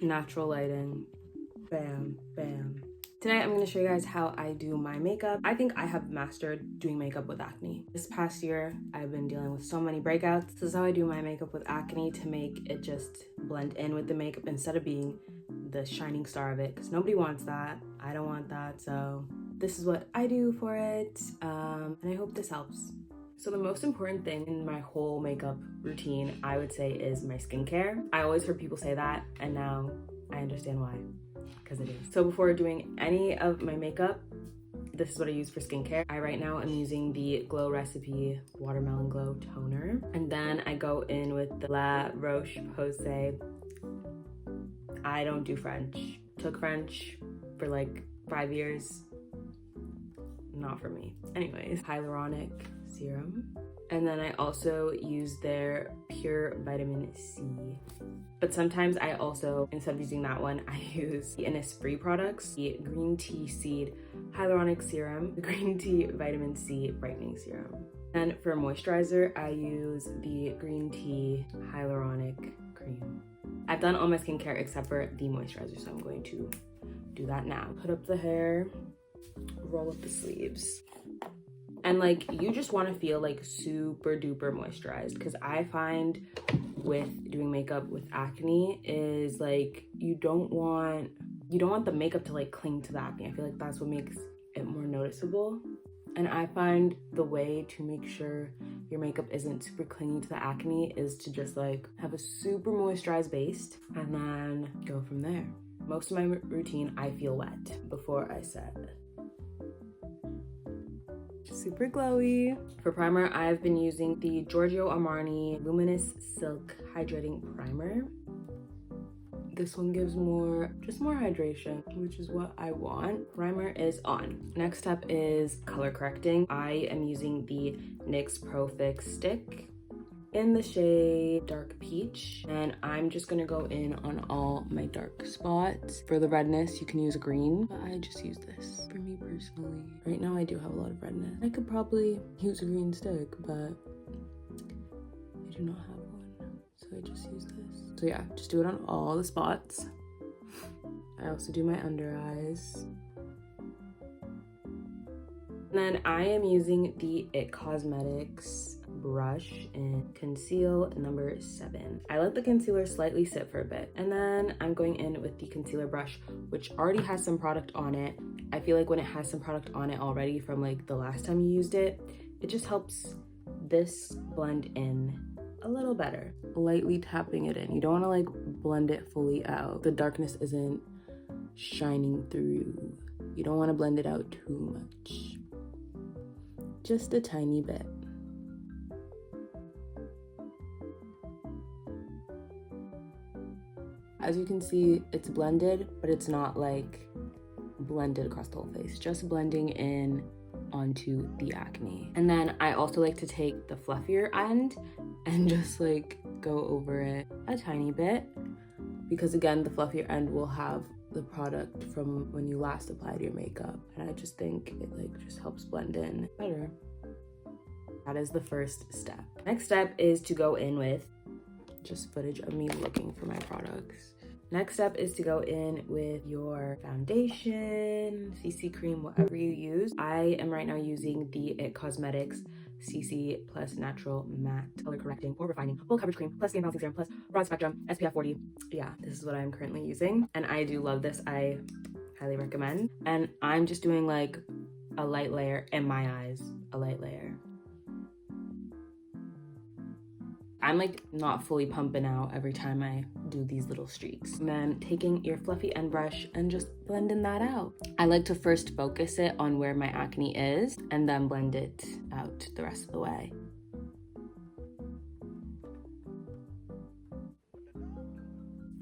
natural lighting. Bam, bam. Today I'm going to show you guys how I do my makeup. I think I have mastered doing makeup with acne. This past year, I've been dealing with so many breakouts. This is how I do my makeup with acne to make it just blend in with the makeup instead of being the shining star of it, because nobody wants that. I don't want that, so this is what I do for it, and I hope this helps. So the most important thing in my whole makeup routine, I would say, is my skincare. I always heard people say that, and now I understand why. Because it is. So before doing any of my makeup, this is what I use for skincare. I right now am using the Glow Recipe Watermelon Glow Toner. And then I go in with the La Roche-Posay. I don't do French. Took French for like 5 years. Not for me. Anyways, hyaluronic serum. And then I also use their Pure Vitamin C. But sometimes I also, instead of using that one, I use the Innisfree products, the Green Tea Seed Hyaluronic Serum, the Green Tea Vitamin C Brightening Serum. And for moisturizer, I use the Green Tea Hyaluronic Cream. I've done all my skincare except for the moisturizer, so I'm going to do that now. Put up the hair, roll up the sleeves. And like, you just want to feel like super duper moisturized, because I find with doing makeup with acne is like, you don't want the makeup to like cling to the acne. I feel like that's what makes it more noticeable. And I find the way to make sure your makeup isn't super clingy to the acne is to just like have a super moisturized base and then go from there. Most of my routine, I feel wet before I set. Super glowy. For primer, I've been using the Giorgio Armani Luminous Silk Hydrating Primer. This one gives just more hydration, which is what I want. Primer is on. Next step is color correcting. I am using the NYX Pro Fix stick in the shade Dark Peach, and I'm just gonna go in on all my dark spots. For the redness, you can use a green, but I just use this. For me personally, right now I do have a lot of redness. I could probably use a green stick, but I do not have one, so I just use this. So yeah, just do it on all the spots. I also do my under eyes. And then I am using the IT Cosmetics brush in Conceal number 7. I let the concealer slightly sit for a bit, and then I'm going in with the concealer brush, which already has some product on it. I feel like when it has some product on it already from like the last time you used it, it just helps this blend in a little better. Lightly tapping it in. You don't want to like blend it fully out. The darkness isn't shining through. You don't want to blend it out too much. Just a tiny bit. As you can see, it's blended, but it's not like blended across the whole face, just blending in onto the acne. And then I also like to take the fluffier end and just like go over it a tiny bit, because again, the fluffier end will have the product from when you last applied your makeup, and I just think it like just helps blend in better. That is the first step. Next step is to go in with just footage of me looking for my products. Next step is to go in with your foundation, CC cream, whatever you use. I am right now using the IT Cosmetics CC Plus Natural Matte Color Correcting or Refining Full Coverage Cream plus Skin Balancing Serum plus Broad Spectrum SPF 40. Yeah, this is what I'm currently using, and I do love this. I highly recommend. And I'm just doing like a light layer in my eyes, a light layer. I'm like not fully pumping out every time I do these little streaks. And then taking your fluffy end brush and just blending that out. I like to first focus it on where my acne is and then blend it out the rest of the way.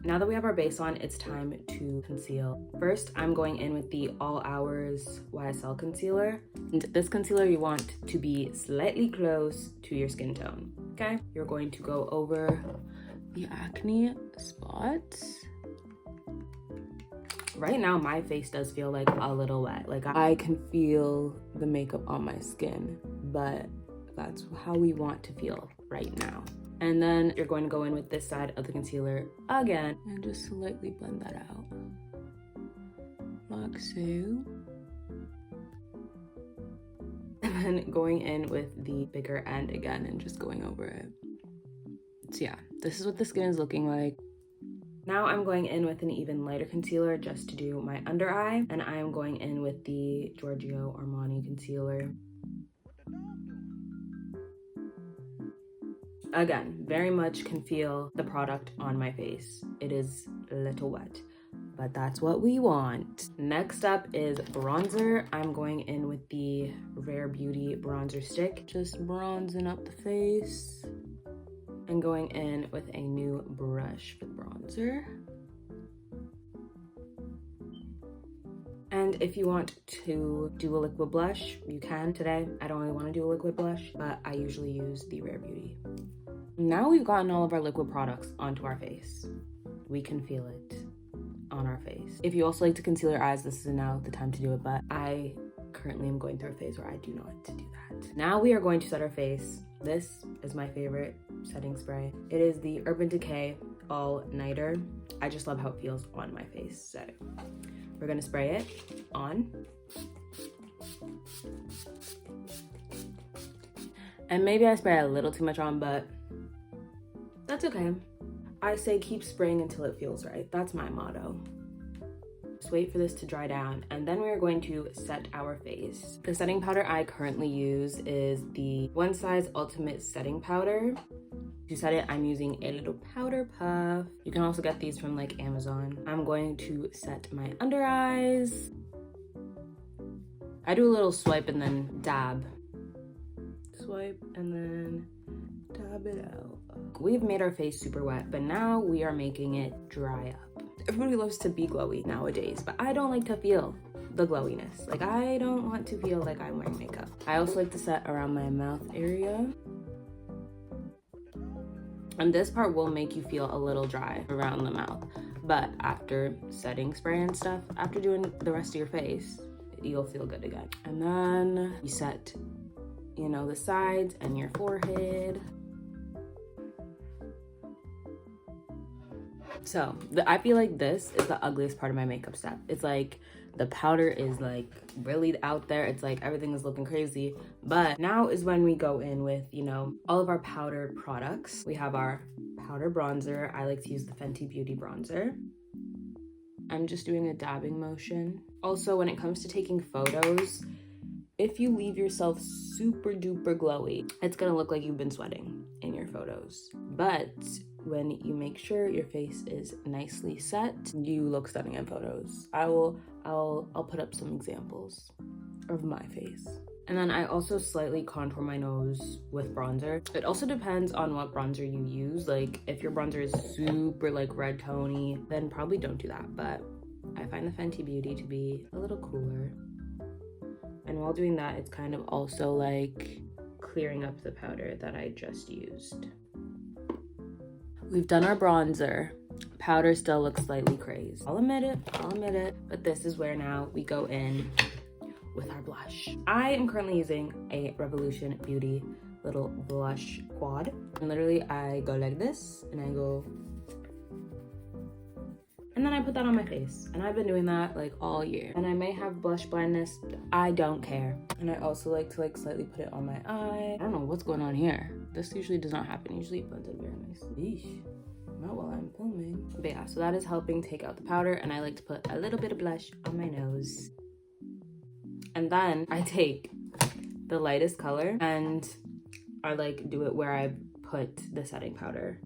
Now that we have our base on, it's time to conceal. First, I'm going in with the All Hours YSL concealer. And this concealer you want to be slightly close to your skin tone, okay? You're going to go over the acne spots. Right now, my face does feel like a little wet. Like I can feel the makeup on my skin, but that's how we want to feel right now. And then you're going to go in with this side of the concealer again and just slightly blend that out. Like so. And then going in with the bigger end again and just going over it. So yeah, this is what the skin is looking like. Now I'm going in with an even lighter concealer just to do my under eye. And I am going in with the Giorgio Armani concealer. Again, very much can feel the product on my face. It is a little wet, but that's what we want. Next up is bronzer. I'm going in with the Rare Beauty bronzer stick, just bronzing up the face. And going in with a new brush for the bronzer. And if you want to do a liquid blush, you can. Today, I don't really want to do a liquid blush, but I usually use the Rare Beauty. Now we've gotten all of our liquid products onto our face. We can feel it on our face. If you also like to conceal your eyes, this is now the time to do it, but I currently am going through a phase where I do not do that. Now we are going to set our face. This is my favorite setting spray. It is the Urban Decay All Nighter. I just love how it feels on my face. So we're gonna spray it on. And maybe I spray a little too much on, but that's okay. I say keep spraying until it feels right. That's my motto. Just wait for this to dry down, and then we're going to set our face. The setting powder I currently use is the One Size Ultimate Setting Powder. To set it, I'm using a little powder puff. You can also get these from like Amazon. I'm going to set my under eyes. I do a little swipe and then dab. Swipe and then dab it out. We've made our face super wet, but now we are making it dry up. Everybody loves to be glowy nowadays, but I don't like to feel the glowiness. Like, I don't want to feel like I'm wearing makeup. I also like to set around my mouth area. And this part will make you feel a little dry around the mouth. But after setting spray and stuff, after doing the rest of your face, you'll feel good again. And then you set, you know, the sides and your forehead. So I feel like this is the ugliest part of my makeup step. It's like the powder is like really out there. It's like everything is looking crazy. But now is when we go in with, you know, all of our powder products. We have our powder bronzer. I like to use the Fenty Beauty bronzer. I'm just doing a dabbing motion. Also, when it comes to taking photos, if you leave yourself super duper glowy, it's gonna look like you've been sweating in your photos. But when you make sure your face is nicely set, you look stunning in photos. I'll put up some examples of my face. And then I also slightly contour my nose with bronzer. It also depends on what bronzer you use. Like, if your bronzer is super like red tony, then probably don't do that. But I find the Fenty Beauty to be a little cooler. And while doing that, it's kind of also like clearing up the powder that I just used. We've done our bronzer. Powder still looks slightly crazed. I'll admit it. But this is where now we go in with our blush. I am currently using a Revolution Beauty little blush quad. And literally I go like this and I go, and then I put that on my face. And I've been doing that like all year. And I may have blush blindness, I don't care. And I also like to like slightly put it on my eye. I don't know what's going on here. This usually does not happen. Usually it blends in very nicely. Eesh. Not while I'm filming. But yeah, so that is helping take out the powder, and I like to put a little bit of blush on my nose. And then I take the lightest color and I like do it where I put the setting powder.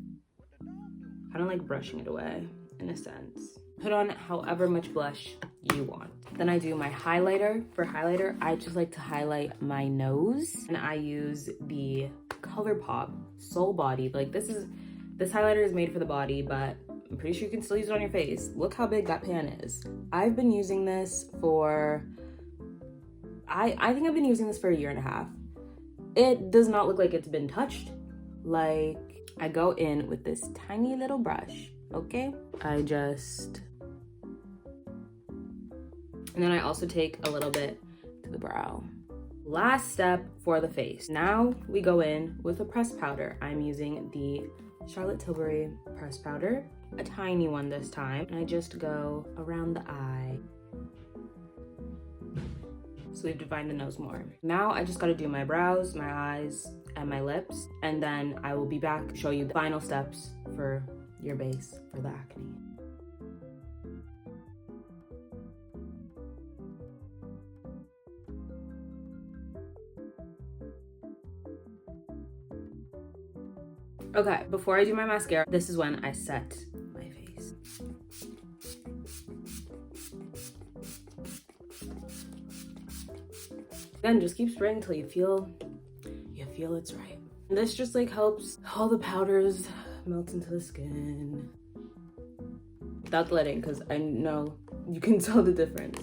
Kind of like brushing it away in a sense. Put on however much blush you want. Then I do my highlighter. For highlighter, I just like to highlight my nose, and I use the ColourPop Soul Body. Like, this highlighter is made for the body, but I'm pretty sure you can still use it on your face. Look how big that pan is. I've been using this for, I think I've been using this for 1.5 years. It does not look like it's been touched. Like, I go in with this tiny little brush, okay? And then I also take a little bit to the brow. Last step for the face. Now we go in with a pressed powder. I'm using the Charlotte Tilbury pressed powder, a tiny one this time, and I just go around the eye. So we've defined the nose more. Now I just gotta do my brows, my eyes, and my lips, and then I will be back to show you the final steps for your base for the acne. Okay, before I do my mascara, this is when I set my face. Then just keep spraying until you feel it's right. This just like helps all the powders melt into the skin. Without the lighting, because I know you can tell the difference.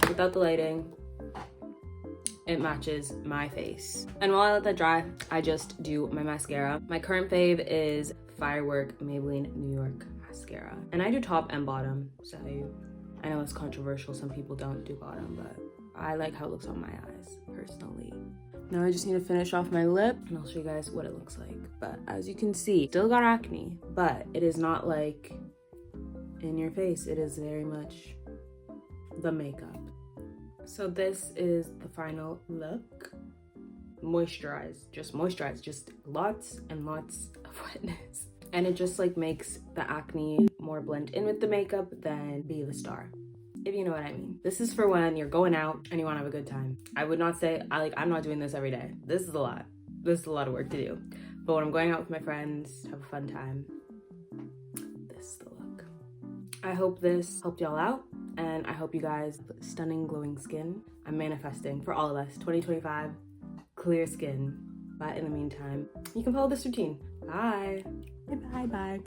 Without the lighting, it matches my face. And while I let that dry, I just do my mascara. My current fave is Firework Maybelline New York mascara. And I do top and bottom, so I know it's controversial. Some people don't do bottom, but I like how it looks on my eyes, personally. Now I just need to finish off my lip, and I'll show you guys what it looks like. But as you can see, still got acne, but it is not like in your face. It is very much the makeup. So this is the final look. Moisturize, just lots and lots of wetness. And it just like makes the acne more blend in with the makeup than be the star, if you know what I mean. This is for when you're going out and you want to have a good time. I would not say, I'm not doing this every day. This is a lot. This is a lot of work to do. But when I'm going out with my friends, have a fun time, this is the look. I hope this helped y'all out. And I hope you guys have stunning glowing skin. I'm manifesting for all of us, 2025, clear skin. But in the meantime, you can follow this routine. Bye. Bye.